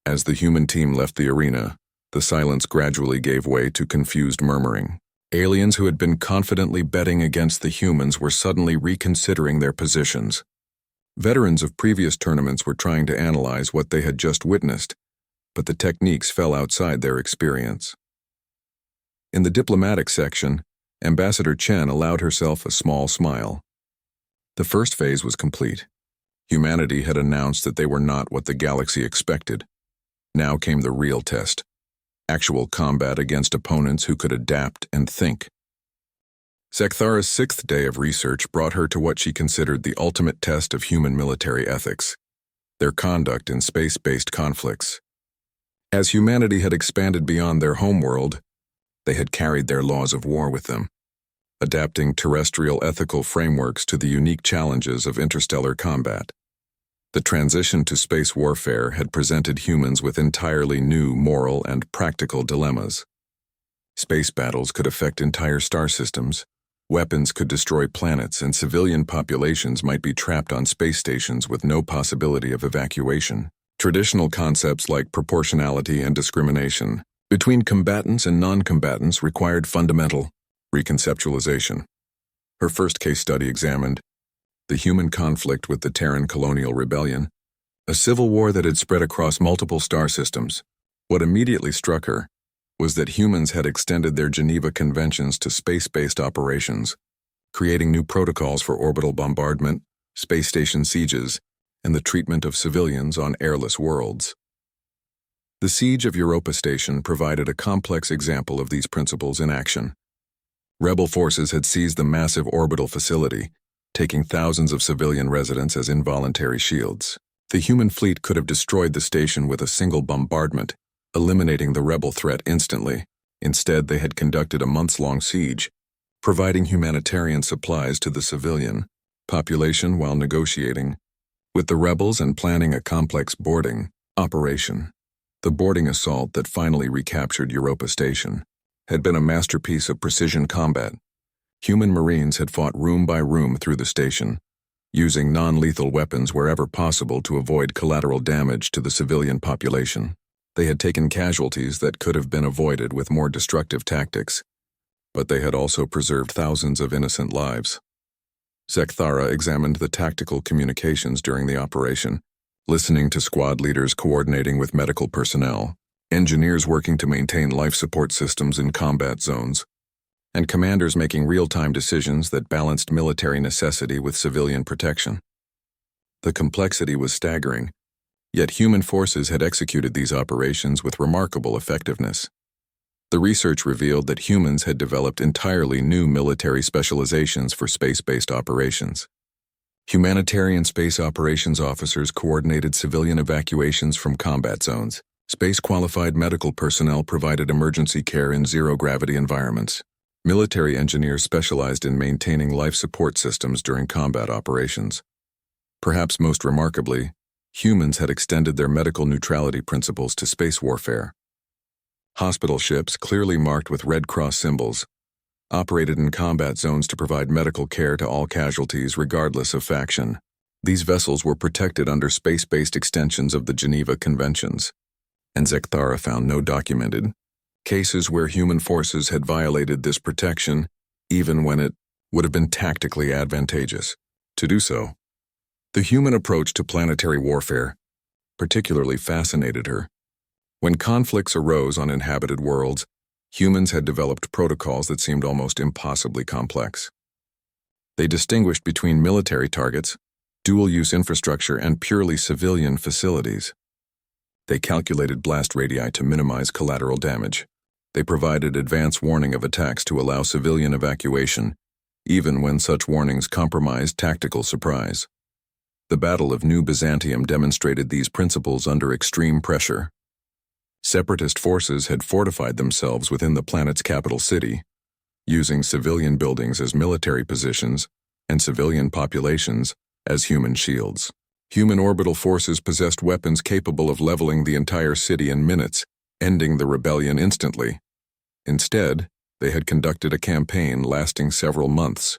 As the human team left the arena, the silence gradually gave way to confused murmuring. Aliens who had been confidently betting against the humans were suddenly reconsidering their positions. Veterans of previous tournaments were trying to analyze what they had just witnessed, but the techniques fell outside their experience. In the diplomatic section, Ambassador Chen allowed herself a small smile. The first phase was complete. Humanity had announced that they were not what the galaxy expected. Now came the real test. Actual combat against opponents who could adapt and think. Sekthara's 6th day of research brought her to what she considered the ultimate test of human military ethics, their conduct in space-based conflicts. As humanity had expanded beyond their homeworld, they had carried their laws of war with them, adapting terrestrial ethical frameworks to the unique challenges of interstellar combat. The transition to space warfare had presented humans with entirely new moral and practical dilemmas. Space battles could affect entire star systems, weapons could destroy planets, and civilian populations might be trapped on space stations with no possibility of evacuation. Traditional concepts like proportionality and discrimination between combatants and non-combatants required fundamental reconceptualization. Her first case study examined the human conflict with the Terran colonial rebellion, a civil war that had spread across multiple star systems. What immediately struck her was that humans had extended their Geneva Conventions to space-based operations, creating new protocols for orbital bombardment, space station sieges, and the treatment of civilians on airless worlds. The siege of Europa Station provided a complex example of these principles in action. Rebel forces had seized the massive orbital facility, taking thousands of civilian residents as involuntary shields. The human fleet could have destroyed the station with a single bombardment, eliminating the rebel threat instantly. Instead, they had conducted a months-long siege, providing humanitarian supplies to the civilian population while negotiating with the rebels and planning a complex boarding operation. The boarding assault that finally recaptured Europa Station had been a masterpiece of precision combat. Human Marines had fought room by room through the station, using non-lethal weapons wherever possible to avoid collateral damage to the civilian population. They had taken casualties that could have been avoided with more destructive tactics, but they had also preserved thousands of innocent lives. Zekthara examined the tactical communications during the operation, listening to squad leaders coordinating with medical personnel, engineers working to maintain life support systems in combat zones, and commanders making real-time decisions that balanced military necessity with civilian protection. The complexity was staggering, yet human forces had executed these operations with remarkable effectiveness. The research revealed that humans had developed entirely new military specializations for space-based operations. Humanitarian space operations officers coordinated civilian evacuations from combat zones. Space-qualified medical personnel provided emergency care in zero-gravity environments. Military engineers specialized in maintaining life support systems during combat operations. Perhaps most remarkably, humans had extended their medical neutrality principles to space warfare. Hospital ships, clearly marked with Red Cross symbols, operated in combat zones to provide medical care to all casualties regardless of faction. These vessels were protected under space-based extensions of the Geneva Conventions, and Zekthara found no documented cases where human forces had violated this protection, even when it would have been tactically advantageous to do so. The human approach to planetary warfare particularly fascinated her. When conflicts arose on inhabited worlds, humans had developed protocols that seemed almost impossibly complex. They distinguished between military targets, dual-use infrastructure, and purely civilian facilities. They calculated blast radii to minimize collateral damage. They provided advance warning of attacks to allow civilian evacuation, even when such warnings compromised tactical surprise. The Battle of New Byzantium demonstrated these principles under extreme pressure. Separatist forces had fortified themselves within the planet's capital city, using civilian buildings as military positions and civilian populations as human shields. Human orbital forces possessed weapons capable of leveling the entire city in minutes, ending the rebellion instantly. Instead, they had conducted a campaign lasting several months.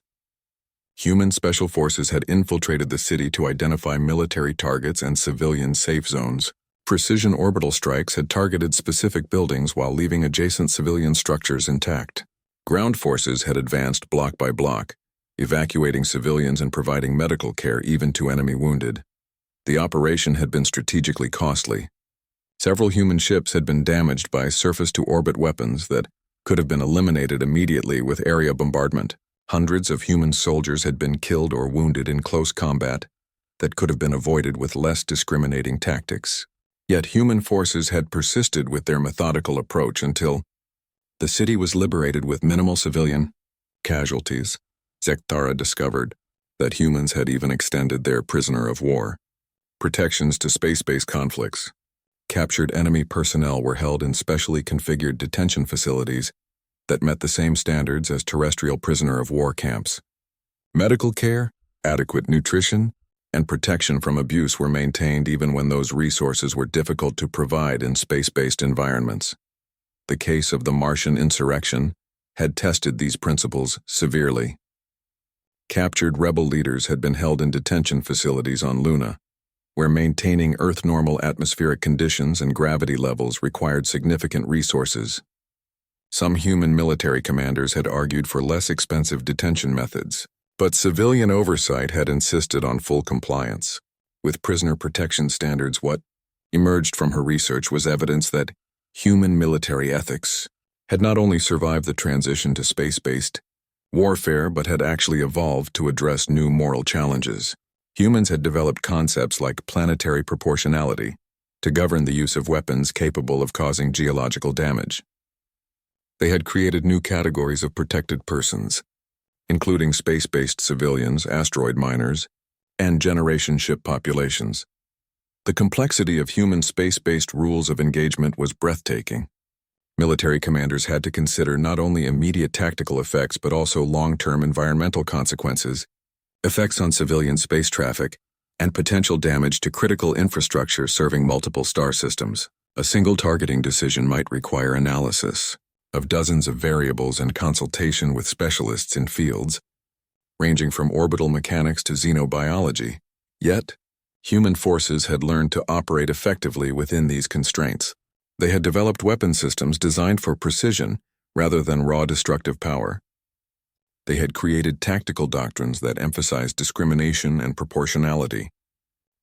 Human special forces had infiltrated the city to identify military targets and civilian safe zones. Precision orbital strikes had targeted specific buildings while leaving adjacent civilian structures intact. Ground forces had advanced block by block, evacuating civilians and providing medical care even to enemy wounded. The operation had been strategically costly. Several human ships had been damaged by surface-to-orbit weapons that could have been eliminated immediately with area bombardment. Hundreds of human soldiers had been killed or wounded in close combat that could have been avoided with less discriminating tactics. Yet human forces had persisted with their methodical approach until the city was liberated with minimal civilian casualties. Zekthara discovered that humans had even extended their prisoner of war protections to space-based conflicts. Captured enemy personnel were held in specially configured detention facilities that met the same standards as terrestrial prisoner of war camps. Medical care, adequate nutrition, and protection from abuse were maintained even when those resources were difficult to provide in space-based environments. The case of the Martian insurrection had tested these principles severely. Captured rebel leaders had been held in detention facilities on Luna, where maintaining Earth-normal atmospheric conditions and gravity levels required significant resources. Some human military commanders had argued for less expensive detention methods, but civilian oversight had insisted on full compliance with prisoner protection standards. What emerged from her research was evidence that human military ethics had not only survived the transition to space-based warfare but had actually evolved to address new moral challenges. Humans had developed concepts like planetary proportionality to govern the use of weapons capable of causing geological damage. They had created new categories of protected persons, including space-based civilians, asteroid miners, and generation ship populations. The complexity of human space-based rules of engagement was breathtaking. Military commanders had to consider not only immediate tactical effects but also long-term environmental consequences, effects on civilian space traffic, and potential damage to critical infrastructure serving multiple star systems. A single targeting decision might require analysis of dozens of variables and consultation with specialists in fields ranging from orbital mechanics to xenobiology. Yet, human forces had learned to operate effectively within these constraints. They had developed weapon systems designed for precision rather than raw destructive power. They had created tactical doctrines that emphasized discrimination and proportionality.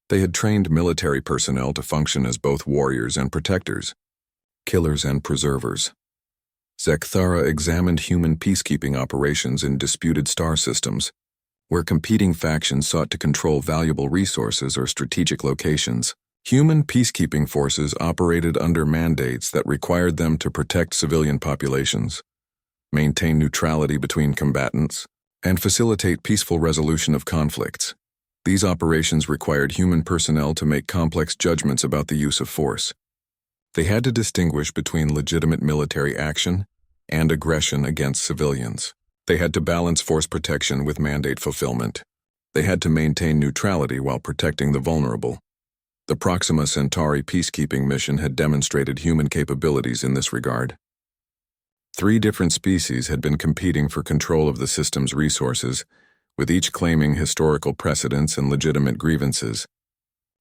They had trained military personnel to function as both warriors and protectors, killers and preservers. Zekthara examined human peacekeeping operations in disputed star systems, where competing factions sought to control valuable resources or strategic locations. Human peacekeeping forces operated under mandates that required them to protect civilian populations, maintain neutrality between combatants, and facilitate peaceful resolution of conflicts. These operations required human personnel to make complex judgments about the use of force. They had to distinguish between legitimate military action and aggression against civilians. They had to balance force protection with mandate fulfillment. They had to maintain neutrality while protecting the vulnerable. The Proxima Centauri peacekeeping mission had demonstrated human capabilities in this regard. 3 different species had been competing for control of the system's resources, with each claiming historical precedents and legitimate grievances.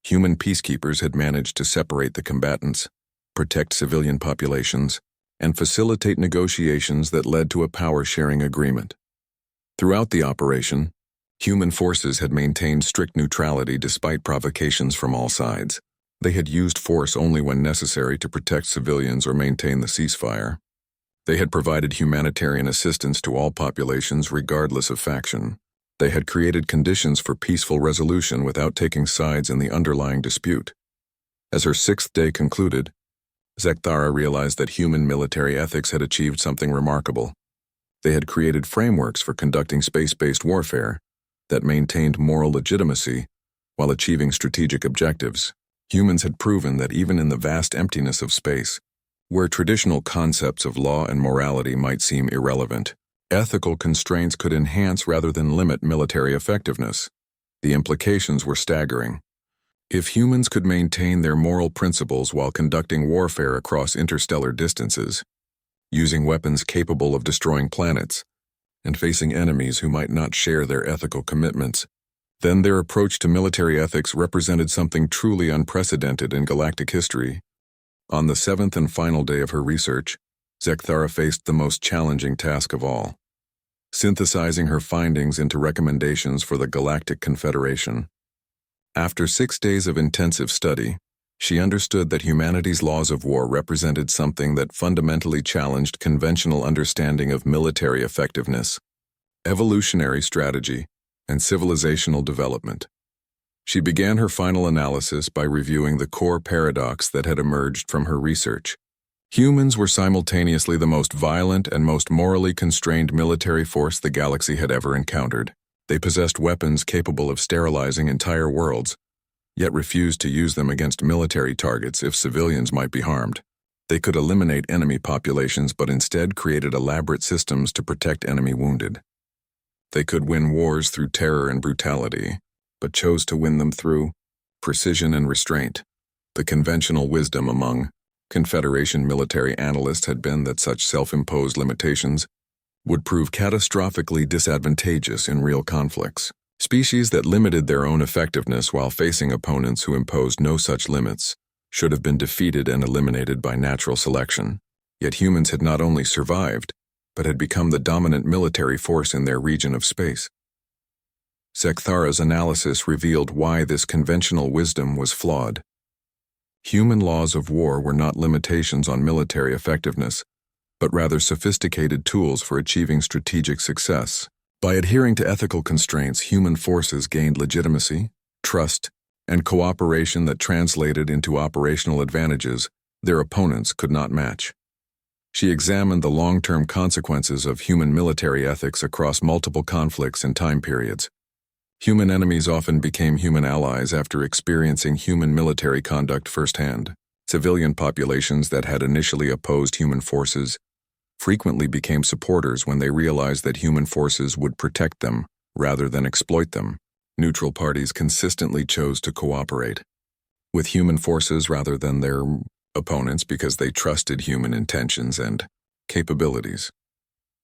Human peacekeepers had managed to separate the combatants, protect civilian populations, and facilitate negotiations that led to a power-sharing agreement. Throughout the operation, human forces had maintained strict neutrality despite provocations from all sides. They had used force only when necessary to protect civilians or maintain the ceasefire. They had provided humanitarian assistance to all populations regardless of faction. They had created conditions for peaceful resolution without taking sides in the underlying dispute. As her 6th day concluded, Zekthara realized that human military ethics had achieved something remarkable. They had created frameworks for conducting space-based warfare that maintained moral legitimacy while achieving strategic objectives. Humans had proven that even in the vast emptiness of space, where traditional concepts of law and morality might seem irrelevant, ethical constraints could enhance rather than limit military effectiveness. The implications were staggering. If humans could maintain their moral principles while conducting warfare across interstellar distances, using weapons capable of destroying planets, and facing enemies who might not share their ethical commitments, then their approach to military ethics represented something truly unprecedented in galactic history. On the 7th and final day of her research, Zekthara faced the most challenging task of all: synthesizing her findings into recommendations for the Galactic Confederation. After 6 days of intensive study, she understood that humanity's laws of war represented something that fundamentally challenged conventional understanding of military effectiveness, evolutionary strategy, and civilizational development. She began her final analysis by reviewing the core paradox that had emerged from her research. Humans were simultaneously the most violent and most morally constrained military force the galaxy had ever encountered. They possessed weapons capable of sterilizing entire worlds, yet refused to use them against military targets if civilians might be harmed. They could eliminate enemy populations but instead created elaborate systems to protect enemy wounded. They could win wars through terror and brutality, but chose to win them through precision and restraint. The conventional wisdom among Confederation military analysts had been that such self-imposed limitations would prove catastrophically disadvantageous in real conflicts. Species that limited their own effectiveness while facing opponents who imposed no such limits should have been defeated and eliminated by natural selection. Yet humans had not only survived, but had become the dominant military force in their region of space. Zekthara's analysis revealed why this conventional wisdom was flawed. Human laws of war were not limitations on military effectiveness, but rather sophisticated tools for achieving strategic success. By adhering to ethical constraints, human forces gained legitimacy, trust, and cooperation that translated into operational advantages their opponents could not match. She examined the long-term consequences of human military ethics across multiple conflicts and time periods. Human enemies often became human allies after experiencing human military conduct firsthand. Civilian populations that had initially opposed human forces frequently became supporters when they realized that human forces would protect them rather than exploit them. Neutral parties consistently chose to cooperate with human forces rather than their opponents because they trusted human intentions and capabilities.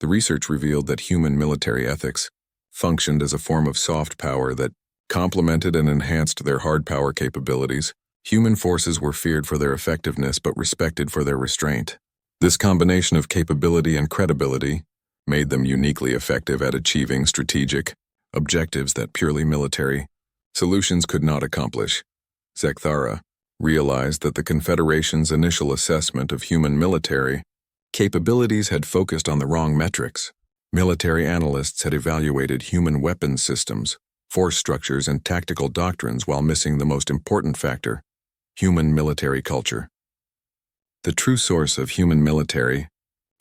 The research revealed that human military ethics functioned as a form of soft power that complemented and enhanced their hard power capabilities. Human forces were feared for their effectiveness but respected for their restraint. This combination of capability and credibility made them uniquely effective at achieving strategic objectives that purely military solutions could not accomplish. Zekthara realized that the Confederation's initial assessment of human military capabilities had focused on the wrong metrics. Military analysts had evaluated human weapons systems, force structures, and tactical doctrines while missing the most important factor: human military culture. The true source of human military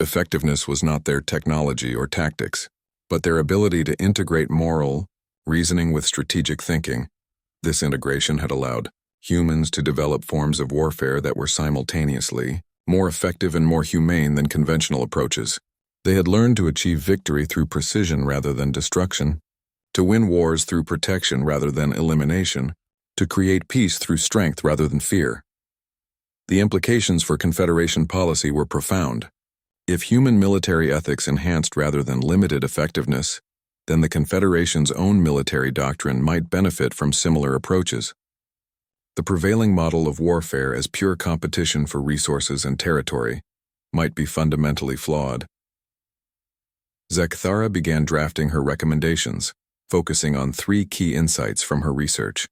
effectiveness was not their technology or tactics, but their ability to integrate moral reasoning with strategic thinking. This integration had allowed humans to develop forms of warfare that were simultaneously more effective and more humane than conventional approaches. They had learned to achieve victory through precision rather than destruction, to win wars through protection rather than elimination, to create peace through strength rather than fear. The implications for Confederation policy were profound. If human military ethics enhanced rather than limited effectiveness, then the Confederation's own military doctrine might benefit from similar approaches. The prevailing model of warfare as pure competition for resources and territory might be fundamentally flawed. Zekthara began drafting her recommendations, focusing on 3 key insights from her research.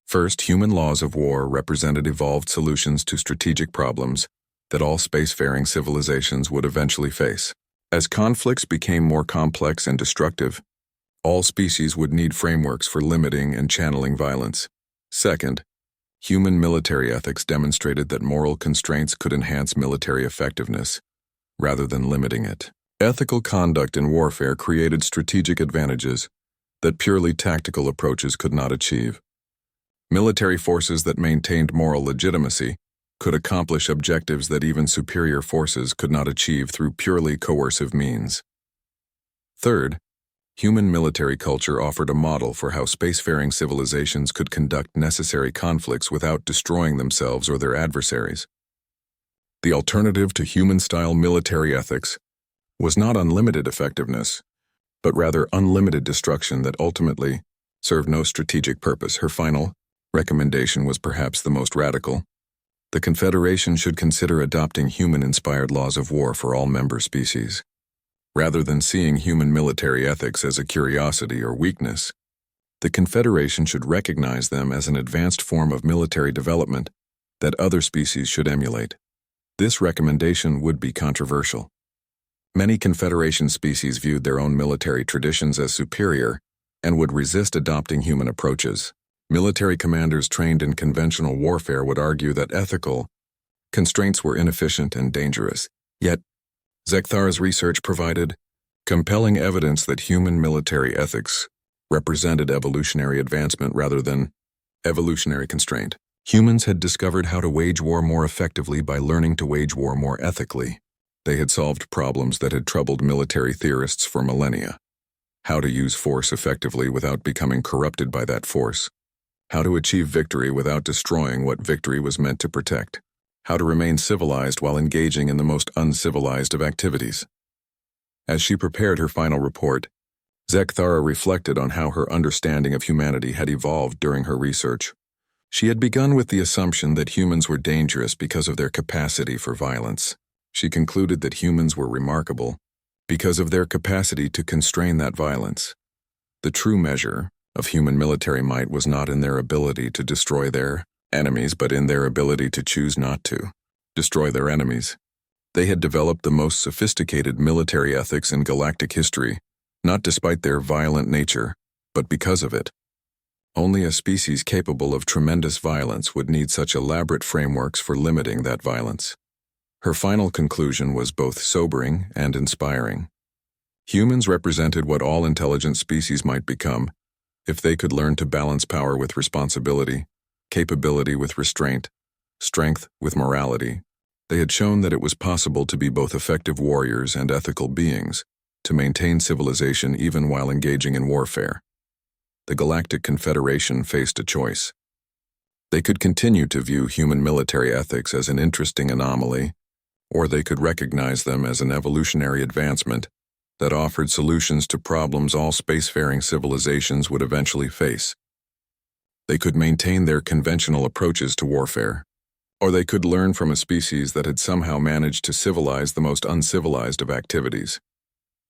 First, human laws of war represented evolved solutions to strategic problems that all spacefaring civilizations would eventually face. As conflicts became more complex and destructive, all species would need frameworks for limiting and channeling violence. Second, human military ethics demonstrated that moral constraints could enhance military effectiveness rather than limiting it. Ethical conduct in warfare created strategic advantages that purely tactical approaches could not achieve. Military forces that maintained moral legitimacy could accomplish objectives that even superior forces could not achieve through purely coercive means. Third, human military culture offered a model for how spacefaring civilizations could conduct necessary conflicts without destroying themselves or their adversaries. The alternative to human-style military ethics was not unlimited effectiveness, but rather unlimited destruction that ultimately served no strategic purpose. Her final recommendation was perhaps the most radical. The Confederation should consider adopting human-inspired laws of war for all member species. Rather than seeing human military ethics as a curiosity or weakness, the Confederation should recognize them as an advanced form of military development that other species should emulate. This recommendation would be controversial. Many Confederation species viewed their own military traditions as superior and would resist adopting human approaches. Military commanders trained in conventional warfare would argue that ethical constraints were inefficient and dangerous. Yet, Zekthara's research provided compelling evidence that human military ethics represented evolutionary advancement rather than evolutionary constraint. Humans had discovered how to wage war more effectively by learning to wage war more ethically. They had solved problems that had troubled military theorists for millennia. How to use force effectively without becoming corrupted by that force. How to achieve victory without destroying what victory was meant to protect. How to remain civilized while engaging in the most uncivilized of activities. As she prepared her final report, Zekthara reflected on how her understanding of humanity had evolved during her research. She had begun with the assumption that humans were dangerous because of their capacity for violence. She concluded that humans were remarkable because of their capacity to constrain that violence. The true measure of human military might was not in their ability to destroy their enemies, but in their ability to choose not to destroy their enemies. They had developed the most sophisticated military ethics in galactic history, not despite their violent nature, but because of it. Only a species capable of tremendous violence would need such elaborate frameworks for limiting that violence. Her final conclusion was both sobering and inspiring. Humans represented what all intelligent species might become if they could learn to balance power with responsibility, capability with restraint, strength with morality. They had shown that it was possible to be both effective warriors and ethical beings, to maintain civilization even while engaging in warfare. The Galactic Confederation faced a choice. They could continue to view human military ethics as an interesting anomaly, or they could recognize them as an evolutionary advancement that offered solutions to problems all spacefaring civilizations would eventually face. They could maintain their conventional approaches to warfare, or they could learn from a species that had somehow managed to civilize the most uncivilized of activities.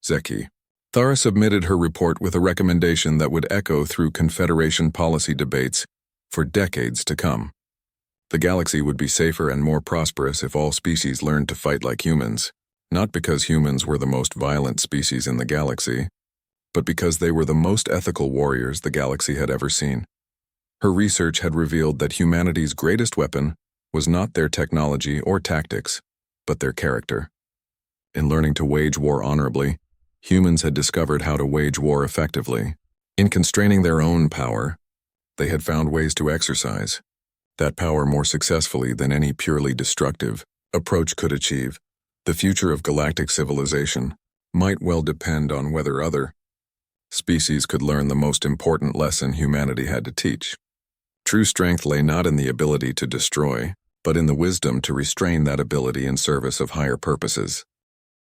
Zeki. Thara submitted her report with a recommendation that would echo through Confederation policy debates for decades to come. The galaxy would be safer and more prosperous if all species learned to fight like humans, not because humans were the most violent species in the galaxy, but because they were the most ethical warriors the galaxy had ever seen. Her research had revealed that humanity's greatest weapon was not their technology or tactics, but their character. In learning to wage war honorably, humans had discovered how to wage war effectively. In constraining their own power, they had found ways to exercise that power more successfully than any purely destructive approach could achieve. The future of galactic civilization might well depend on whether other species could learn the most important lesson humanity had to teach. True strength lay not in the ability to destroy, but in the wisdom to restrain that ability in service of higher purposes.